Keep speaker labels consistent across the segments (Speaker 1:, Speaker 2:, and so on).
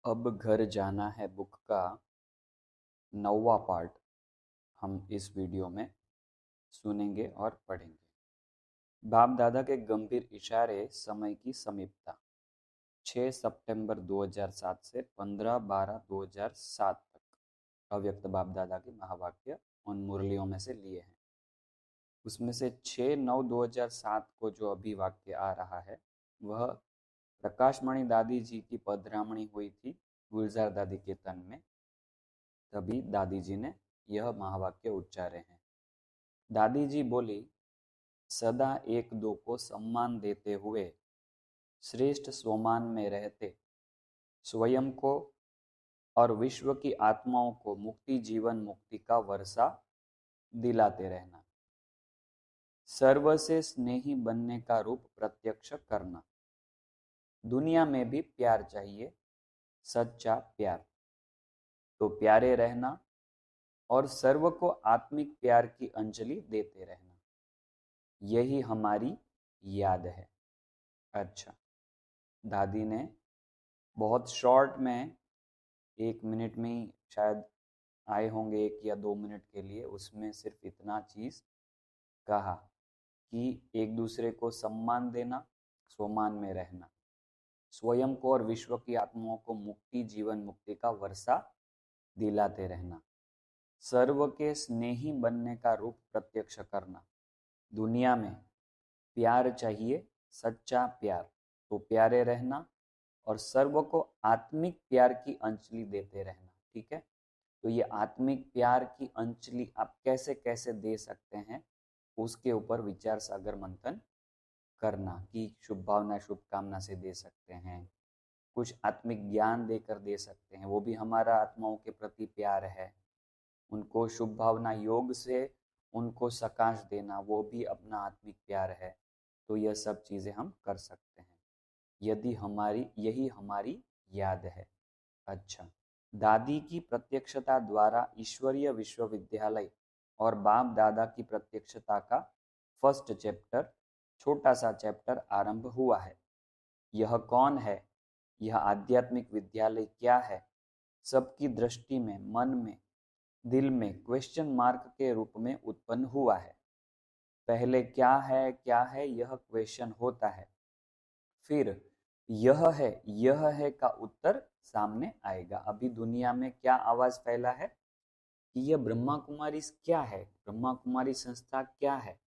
Speaker 1: अब घर जाना है बुक का 9वां पार्ट हम इस वीडियो में सुनेंगे और पढ़ेंगे। बाप दादा के गंभीर इशारे, समय की समीपता। 6 सितंबर 2007 से 15/12/2007 तक अव्यक्त बाप दादा के महावाक्य उन मुरलियों में से लिए हैं। उसमें से 6/9/2007 को जो अभी वाक्य आ रहा है वह प्रकाशमणि दादी जी की पधरामणी हुई थी गुलजार दादी के तन में, तभी दादी जी ने यह महावाक्य उच्चारे हैं। दादी जी बोली, सदा एक दो को सम्मान देते हुए श्रेष्ठ स्वमान में रहते, स्वयं को और विश्व की आत्माओं को मुक्ति जीवन मुक्ति का वर्षा दिलाते रहना। सर्व से स्नेही बनने का रूप प्रत्यक्ष करना। दुनिया में भी प्यार चाहिए, सच्चा प्यार। तो प्यारे रहना और सर्व को आत्मिक प्यार की अंजलि देते रहना, यही हमारी याद है। अच्छा, दादी ने बहुत शॉर्ट में 1 मिनट में ही शायद आए होंगे, 1 या 2 मिनट के लिए, उसमें सिर्फ इतना चीज कहा कि एक दूसरे को सम्मान देना, स्वमान में रहना, स्वयं को और विश्व की आत्माओं को मुक्ति जीवन मुक्ति का वर्षा दिलाते रहना, सर्व के स्नेही बनने का रूप प्रत्यक्ष करना। दुनिया में प्यार चाहिए, सच्चा प्यार। तो प्यारे रहना और सर्व को आत्मिक प्यार की अंजलि देते रहना। ठीक है, तो ये आत्मिक प्यार की अंजलि आप कैसे कैसे दे सकते हैं, उसके ऊपर विचार सागर मंथन करना कि शुभ भावना शुभकामना से दे सकते हैं, कुछ आत्मिक ज्ञान देकर दे सकते हैं, वो भी हमारा आत्माओं के प्रति प्यार है। उनको शुभ भावना योग से उनको सकाश देना, वो भी अपना आत्मिक प्यार है। तो यह सब चीजें हम कर सकते हैं यदि यही हमारी याद है। अच्छा, दादी की प्रत्यक्षता द्वारा ईश्वरीय विश्वविद्यालय और बाप दादा की प्रत्यक्षता का फर्स्ट चैप्टर, छोटा सा चैप्टर आरंभ हुआ है। यह कौन है, यह आध्यात्मिक विद्यालय क्या है, सबकी दृष्टि में, मन में, दिल में क्वेश्चन मार्क के रूप में उत्पन्न हुआ है। पहले क्या है यह क्वेश्चन होता है, फिर यह है का उत्तर सामने आएगा। अभी दुनिया में क्या आवाज फैला है कि यह ब्रह्मा कुमारी क्या है, ब्रह्मा कुमारी संस्था क्या है,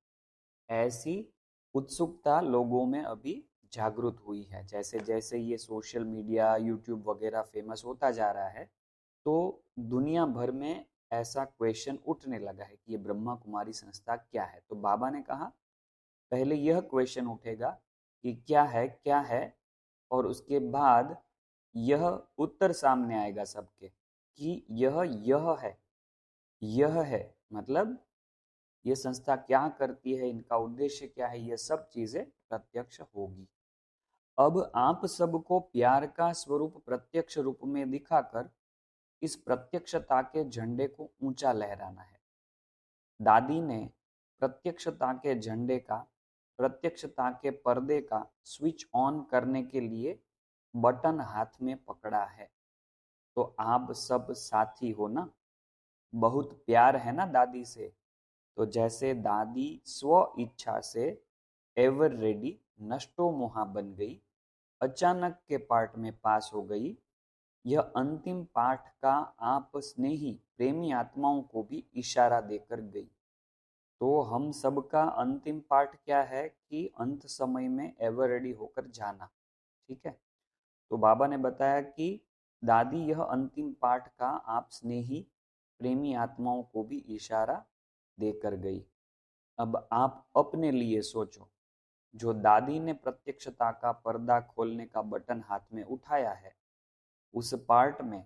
Speaker 1: ऐसी उत्सुकता लोगों में अभी जागृत हुई है। जैसे जैसे ये सोशल मीडिया यूट्यूब वगैरह फेमस होता जा रहा है, तो दुनिया भर में ऐसा क्वेश्चन उठने लगा है कि ये ब्रह्मा कुमारी संस्था क्या है। तो बाबा ने कहा पहले यह क्वेश्चन उठेगा कि क्या है, और उसके बाद यह उत्तर सामने आएगा सबके कि यह है मतलब ये संस्था क्या करती है, इनका उद्देश्य क्या है, ये सब चीजें प्रत्यक्ष होगी। अब आप सबको प्यार का स्वरूप प्रत्यक्ष रूप में दिखाकर इस प्रत्यक्षता के झंडे को ऊंचा लहराना है। दादी ने प्रत्यक्षता के झंडे का, प्रत्यक्षता के पर्दे का स्विच ऑन करने के लिए बटन हाथ में पकड़ा है। तो आप सब साथी हो ना, बहुत प्यार है ना दादी से। तो जैसे दादी स्व इच्छा से एवर रेडी नष्टो मोहा बन गई, अचानक के पाठ में पास हो गई, यह अंतिम पाठ का आप स्नेही प्रेमी आत्माओं को भी इशारा देकर गई। तो हम सबका अंतिम पाठ क्या है कि अंत समय में एवर रेडी होकर जाना। ठीक है, तो बाबा ने बताया कि दादी यह अंतिम पाठ का आप स्नेही प्रेमी आत्माओं को भी इशारा देकर गई। अब आप अपने लिए सोचो, जो दादी ने प्रत्यक्षता का पर्दा खोलने का बटन हाथ में उठाया है, उस पार्ट में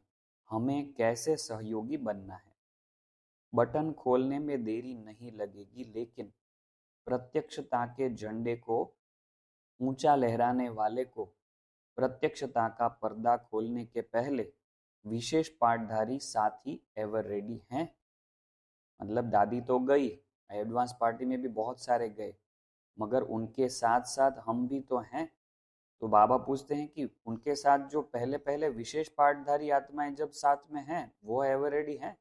Speaker 1: हमें कैसे सहयोगी बनना है। बटन खोलने में देरी नहीं लगेगी, लेकिन प्रत्यक्षता के झंडे को ऊंचा लहराने वाले को प्रत्यक्षता का पर्दा खोलने के पहले विशेष पाठधारी साथी एवर रेडी हैं। मतलब दादी तो गई, एडवांस पार्टी में भी बहुत सारे गए, मगर उनके साथ साथ हम भी तो हैं। तो बाबा पूछते हैं कि उनके साथ जो पहले पहले विशेष पाठधारी आत्माएं जब साथ में हैं वो एवर रेडी हैं।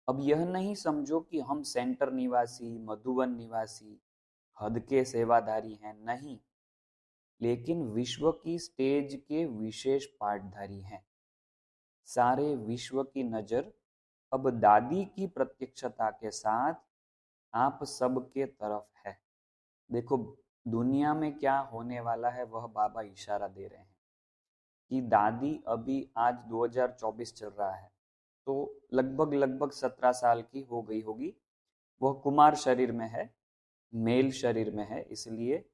Speaker 1: अब यह नहीं समझो कि हम सेंटर निवासी, मधुबन निवासी, हद के सेवाधारी हैं, नहीं, लेकिन विश्व की स्टेज के विशेष पाठधारी हैं। सारे विश्व की नजर अब दादी की प्रत्यक्षता के साथ आप सबके तरफ है। देखो दुनिया में क्या होने वाला है वह बाबा इशारा दे रहे हैं कि दादी अभी आज 2024 चल रहा है तो लगभग लगभग 17 साल की हो गई होगी। वह कुमार शरीर में है, मेल शरीर में है, इसलिए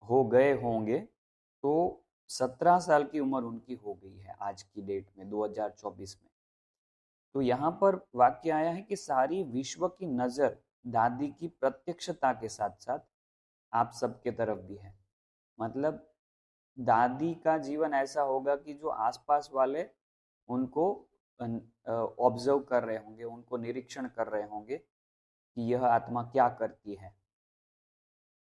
Speaker 1: हो गए होंगे। तो 17 साल की उम्र उनकी हो गई है आज की डेट में 2024 में। तो यहाँ पर वाक्य आया है कि सारी विश्व की नजर दादी की प्रत्यक्षता के साथ साथ आप सबके तरफ भी है। मतलब दादी का जीवन ऐसा होगा कि जो आसपास वाले उनको ऑब्जर्व कर रहे होंगे, उनको निरीक्षण कर रहे होंगे कि यह आत्मा क्या करती है।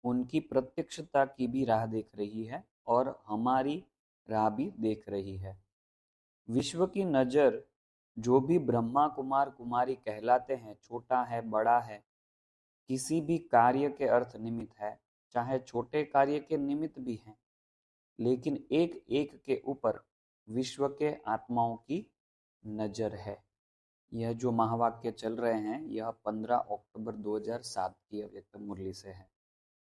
Speaker 1: उनकी प्रत्यक्षता की भी राह देख रही है और हमारी राह भी देख रही है। विश्व की नजर जो भी ब्रह्मा कुमार कुमारी कहलाते हैं, छोटा है बड़ा है, किसी भी कार्य के अर्थ निमित्त है, चाहे छोटे कार्य के निमित्त भी हैं, लेकिन एक एक के ऊपर विश्व के आत्माओं की नजर है। यह जो महावाक्य चल रहे हैं यह 15 अक्टूबर 2007 की अव्यक्त मुरली से है।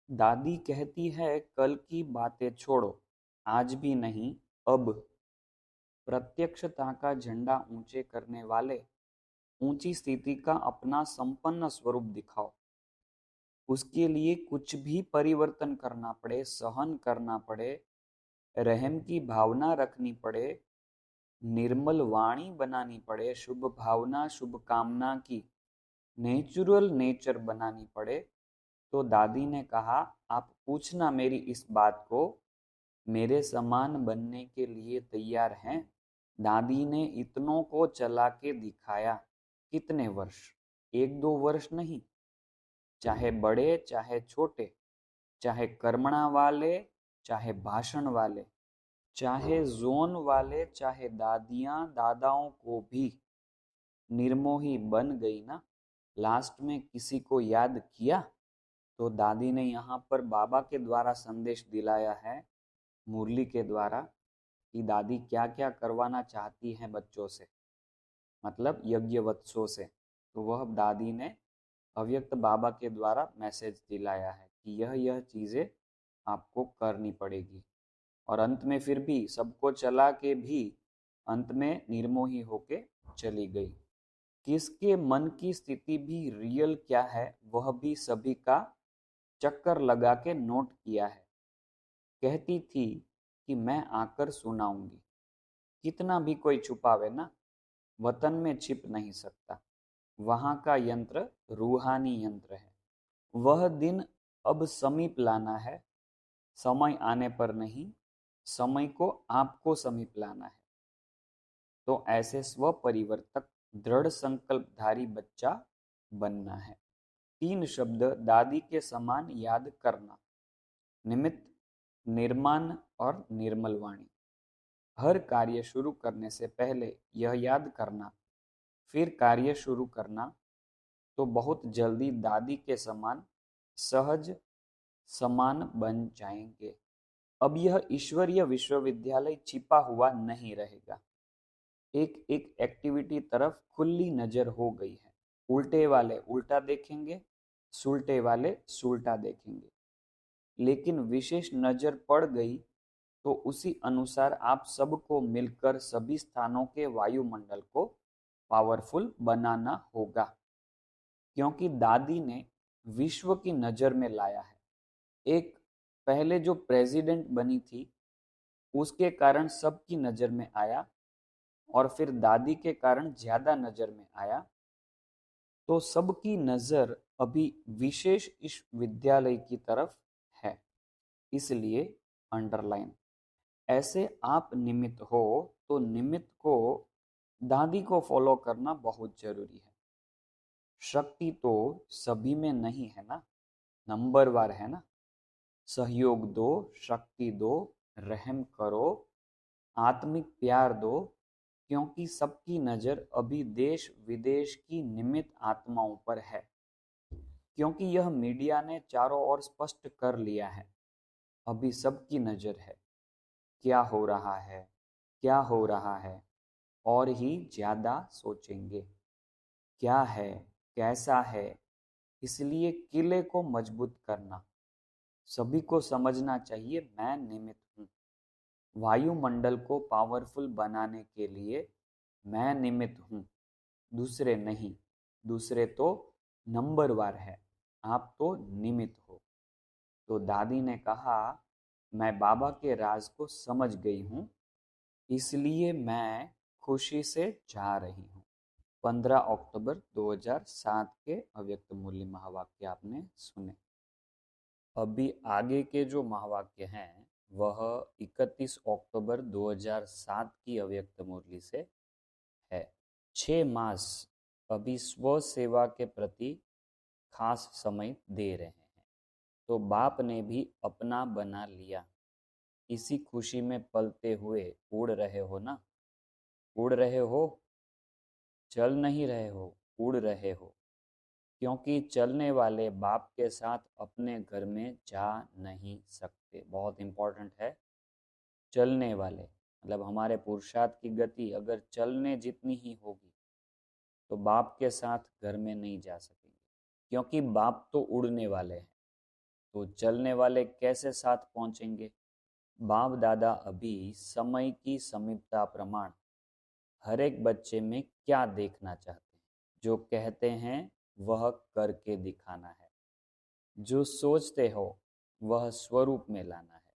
Speaker 1: दादी कहती है कल की बातें छोड़ो, आज भी नहीं अब प्रत्यक्षता का झंडा ऊंचे करने वाले ऊंची स्थिति का अपना संपन्न स्वरूप दिखाओ। उसके लिए कुछ भी परिवर्तन करना पड़े, सहन करना पड़े, रहम की भावना रखनी पड़े, निर्मल वाणी बनानी पड़े, शुभ भावना शुभ कामना की नेचुरल नेचर बनानी पड़े, तो दादी ने कहा आप पूछना मेरी इस बात को, मेरे समान बनने के लिए तैयार हैं। दादी ने इतनों को चला के दिखाया। कितने वर्ष? एक दो वर्ष नहीं, चाहे बड़े चाहे छोटे, चाहे कर्मणा वाले चाहे भाषण वाले, चाहे जोन वाले चाहे दादियां दादाओं को भी निर्मोही बन गई ना। लास्ट में किसी को याद किया? तो दादी ने यहाँ पर बाबा के द्वारा संदेश दिलाया है, मुरली के द्वारा, कि दादी क्या क्या करवाना चाहती हैं बच्चों से, मतलब यज्ञवत्सों से। तो वह दादी ने अव्यक्त बाबा के द्वारा मैसेज दिलाया है कि यह चीज़ें आपको करनी पड़ेगी। और अंत में फिर भी सबको चला के भी अंत में निर्मोही होके चली गई। किसके मन की स्थिति भी रियल क्या है वह भी सभी का चक्कर लगा के नोट किया है। कहती थी कि मैं आकर सुनाऊंगी। कितना भी कोई छुपावे ना, वतन में छिप नहीं सकता। वहां का यंत्र रूहानी यंत्र है। वह दिन अब समीप लाना है, समय आने पर नहीं, समय को आपको समीप लाना है। तो ऐसे स्व परिवर्तक दृढ़ संकल्पधारी बच्चा बनना है। 3 शब्द दादी के समान याद करना: निमित्त, निर्माण और निर्मल वाणी। हर कार्य शुरू करने से पहले यह याद करना, फिर कार्य शुरू करना, तो बहुत जल्दी दादी के समान सहज समान बन जाएंगे। अब यह ईश्वरीय विश्वविद्यालय छिपा हुआ नहीं रहेगा। एक एक एक्टिविटी तरफ खुली नजर हो गई है। उल्टे वाले उल्टा देखेंगे, सुलटे वाले सुलटा देखेंगे, लेकिन विशेष नजर पड़ गई तो उसी अनुसार आप सबको मिलकर सभी स्थानों के वायुमंडल को पावरफुल बनाना होगा, क्योंकि दादी ने विश्व की नजर में लाया है। एक पहले जो प्रेसिडेंट बनी थी उसके कारण सबकी नजर में आया, और फिर दादी के कारण ज्यादा नजर में आया। तो सबकी नजर अभी विशेष इस विद्यालय की तरफ है, इसलिए अंडरलाइन। ऐसे आप निमित्त हो तो निमित्त को, दादी को फॉलो करना बहुत जरूरी है। शक्ति तो सभी में नहीं है ना, नंबरवार है ना। सहयोग दो, शक्ति दो, रहम करो, आत्मिक प्यार दो, क्योंकि सबकी नज़र अभी देश विदेश की निमित्त आत्माओं पर है। क्योंकि यह मीडिया ने चारों ओर स्पष्ट कर लिया है, अभी सबकी नज़र है। क्या हो रहा है, क्या हो रहा है, और ही ज़्यादा सोचेंगे। क्या है, कैसा है, इसलिए किले को मजबूत करना। सभी को समझना चाहिए मैं निमित्त हूँ। वायुमंडल को पावरफुल बनाने के लिए मैं निमित्त हूँ, दूसरे नहीं। दूसरे तो नंबरवार है, आप तो निमित्त हो। तो दादी ने कहा, मैं बाबा के राज को समझ गई हूँ, इसलिए मैं खुशी से जा रही हूँ। 15 अक्टूबर 2007 के अव्यक्त मूल्य महावाक्य आपने सुने। अभी आगे के जो महावाक्य हैं वह 31 अक्टूबर 2007 की अव्यक्त मुरली से है। 6 मास अभी स्व सेवा के प्रति खास समय दे रहे हैं, तो बाप ने भी अपना बना लिया। इसी खुशी में पलते हुए उड़ रहे हो ना, उड़ रहे हो, चल नहीं रहे हो, उड़ रहे हो। क्योंकि चलने वाले बाप के साथ अपने घर में जा नहीं सकते। बहुत इम्पोर्टेंट है, चलने वाले मतलब हमारे पुरुषार्थ की गति अगर चलने जितनी ही होगी तो बाप के साथ घर में नहीं जा सकेंगे, क्योंकि बाप तो उड़ने वाले हैं। तो चलने वाले कैसे साथ पहुंचेंगे? बाप दादा अभी समय की समीपता प्रमाण हर एक बच्चे में क्या देखना चाहते हैं, जो कहते हैं वह करके दिखाना है, जो सोचते हो वह स्वरूप में लाना है।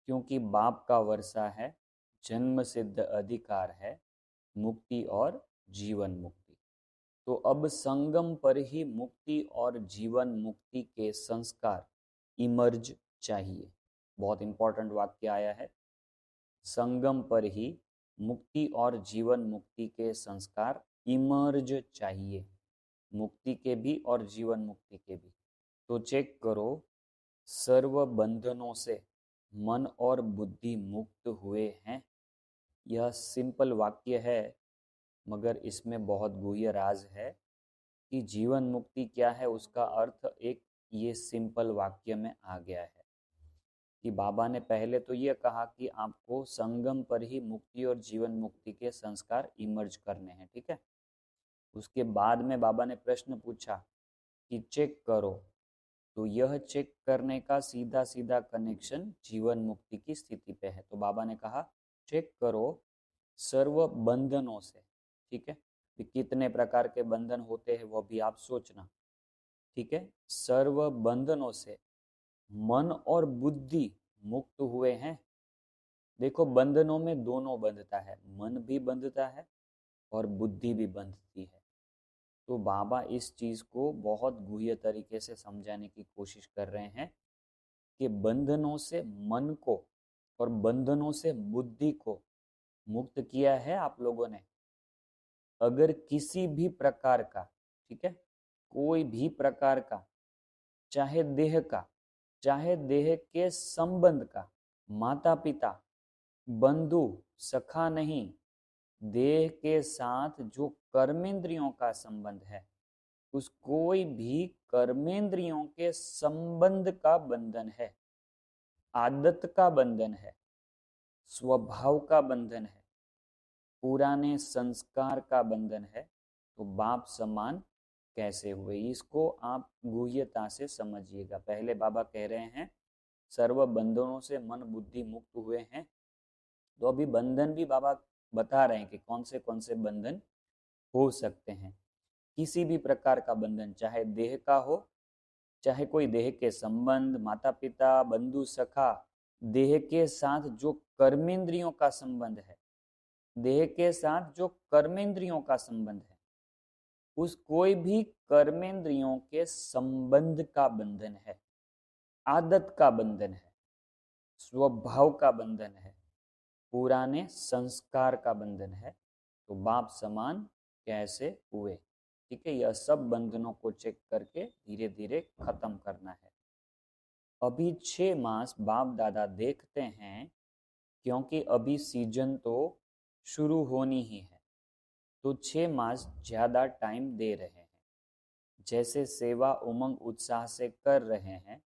Speaker 1: क्योंकि बाप का वर्षा है, जन्म सिद्ध अधिकार है, मुक्ति और जीवन मुक्ति। तो अब संगम पर ही मुक्ति और जीवन मुक्ति के संस्कार इमर्ज चाहिए। बहुत इंपॉर्टेंट वाक्य आया है, संगम पर ही मुक्ति और जीवन मुक्ति के संस्कार इमर्ज चाहिए, मुक्ति के भी और जीवन मुक्ति के भी। तो चेक करो, सर्व बंधनों से मन और बुद्धि मुक्त हुए हैं। यह सिंपल वाक्य है, मगर इसमें बहुत गुह्य राज है कि जीवन मुक्ति क्या है, उसका अर्थ एक ये सिंपल वाक्य में आ गया है। कि बाबा ने पहले तो ये कहा कि आपको संगम पर ही मुक्ति और जीवन मुक्ति के संस्कार इमर्ज करने हैं, ठीक है। उसके बाद में बाबा ने प्रश्न पूछा कि चेक करो, तो यह चेक करने का सीधा सीधा कनेक्शन जीवन मुक्ति की स्थिति पे है। तो बाबा ने कहा चेक करो सर्व बंधनों से, ठीक है। कि कितने प्रकार के बंधन होते हैं वो भी आप सोचना, ठीक है। सर्व बंधनों से मन और बुद्धि मुक्त हुए हैं। देखो, बंधनों में दोनों बंधता है, मन भी बंधता है और बुद्धि भी बंधती है। तो बाबा इस चीज को बहुत गुह्य तरीके से समझाने की कोशिश कर रहे हैं कि बंधनों से मन को और बंधनों से बुद्धि को मुक्त किया है आप लोगों ने। अगर किसी भी प्रकार का, ठीक है, कोई भी प्रकार का, चाहे देह का, चाहे देह के संबंध का, माता पिता, बंधु, सखा नहीं, देह के साथ जो कर्मेंद्रियों का संबंध है, उस कोई भी कर्मेंद्रियों के संबंध का बंधन है, आदत का बंधन है, स्वभाव का बंधन है, पुराने संस्कार का बंधन है, तो बाप समान कैसे हुए? इसको आप गुह्यता से समझिएगा। पहले बाबा कह रहे हैं सर्व बंधनों से मन बुद्धि मुक्त हुए हैं, तो अभी बंधन भी बाबा बता रहे हैं कि कौन से बंधन हो सकते हैं। किसी भी प्रकार का बंधन, चाहे देह का हो, चाहे कोई देह के संबंध, माता पिता, बंधु, सखा, देह के साथ जो कर्मेंद्रियों का संबंध है, देह के साथ जो कर्मेंद्रियों का संबंध है, उस कोई भी कर्मेंद्रियों के संबंध का बंधन है, आदत का बंधन है, स्वभाव का बंधन है, पुराने संस्कार का बंधन है। तो बाप समान कैसे हुए? ठीक है, यह सब बंधनों को चेक करके धीरे धीरे खत्म करना है। अभी 6 मास बाप दादा देखते हैं, क्योंकि अभी सीजन तो शुरू होनी ही है, तो 6 मास ज़्यादा टाइम दे रहे हैं। जैसे सेवा उमंग उत्साह से कर रहे हैं,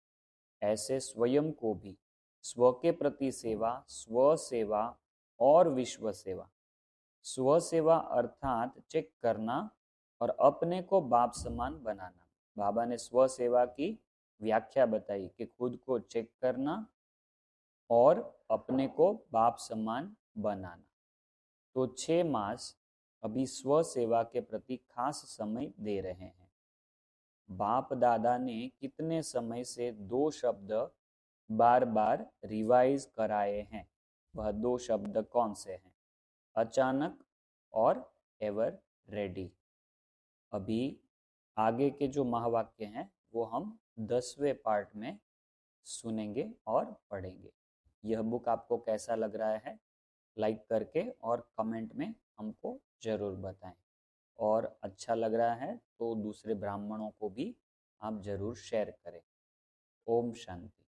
Speaker 1: ऐसे स्वयं को भी स्व के प्रति सेवा, स्व सेवा और विश्व सेवा। स्व सेवा अर्थात चेक करना और अपने को बाप समान बनाना। बाबा ने स्व सेवा की व्याख्या बताई कि खुद को चेक करना और अपने को बाप समान बनाना। तो 6 मास अभी स्व सेवा के प्रति खास समय दे रहे हैं। बाप दादा ने कितने समय से 2 शब्द बार बार रिवाइज कराए हैं? वह 2 शब्द कौन से हैं? अचानक और एवर रेडी। अभी आगे के जो महावाक्य हैं वो हम 10वें पार्ट में सुनेंगे और पढ़ेंगे। यह बुक आपको कैसा लग रहा है, लाइक करके और कमेंट में हमको ज़रूर बताएं। और अच्छा लग रहा है तो दूसरे ब्राह्मणों को भी आप ज़रूर शेयर करें। ओम शांति।